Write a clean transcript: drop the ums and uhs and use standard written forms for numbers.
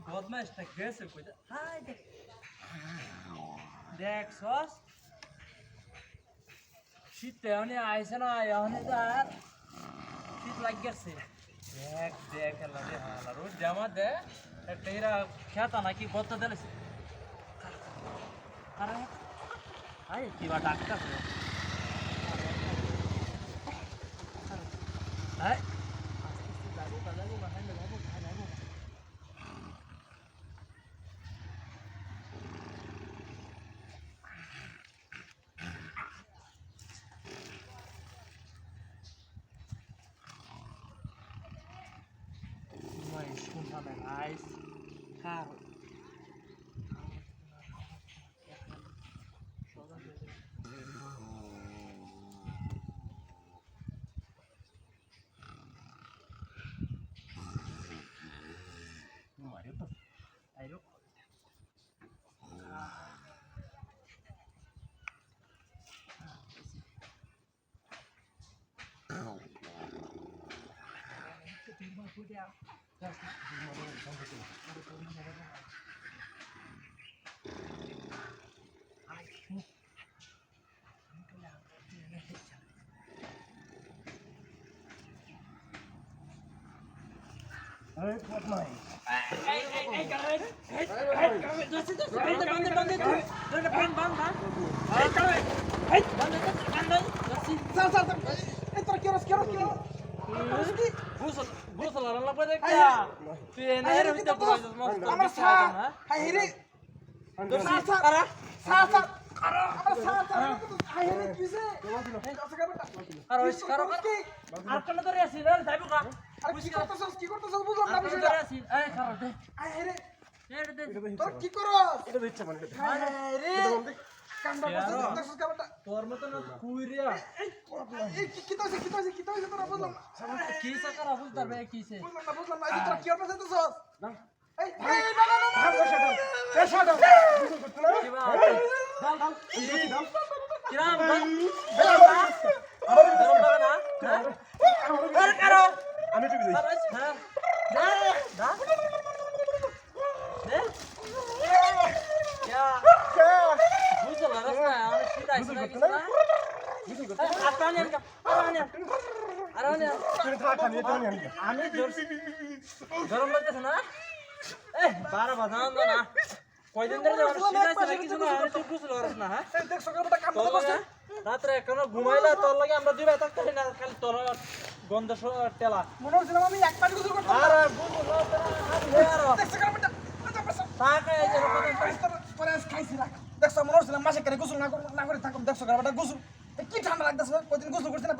বদমাইশটা গেছে কই হাই দেখ দেখ সস শীতে অনে আইছে না অনে তার শীত লাগ গেছে দেখ দেখ এলা রে হালা রোজ জামা দে একটা এরা খেতা নাকি গত দিলেছে আরে হাই কিবা ডাক্তার হাই Nice. Caro. Ayo. তোর মতো না কুইরিয়া এই কি তাইছে তোরা বুঝলাম কি সাকার আবুল দরবে কিছে বুঝলাম না তোরা কি করতে চাইছস না এই না পেশা দাও দাও কিরাম দাও না আরে করো আমি তো বিদায় দা দে বুঝল রাস্তা আমি সিধা আইছি না কিছু না বুঝল কথা আটানি আরানি তুই থাক খালি এটা নিয়ে আমি গরম লাগতেছে না এই 12 বাজান না কয়দিন ধরে যাওয়ার সিধা আইছি না কিছু না আমি তো বুঝল না হ্যাঁ দেখ সকালটা কাম করতে রাতে এখনো ঘুমাইলা তোর লাগে আমরা দুই ভাই থাকতে না খালি তোর গন্ধ টেলা মনে হচ্ছিল আমি এক পাটি গোসল করতাম আরে বুঝল না দেখ সকালটা তাকে এই যে পরে খাইছি রাখ দেখছো মনে হচ্ছিল মাসে কেন গোসল না করে থাকুন দেখছো গোসল কি ঠান্ডা লাগতেছে কদিন গোসল করছি না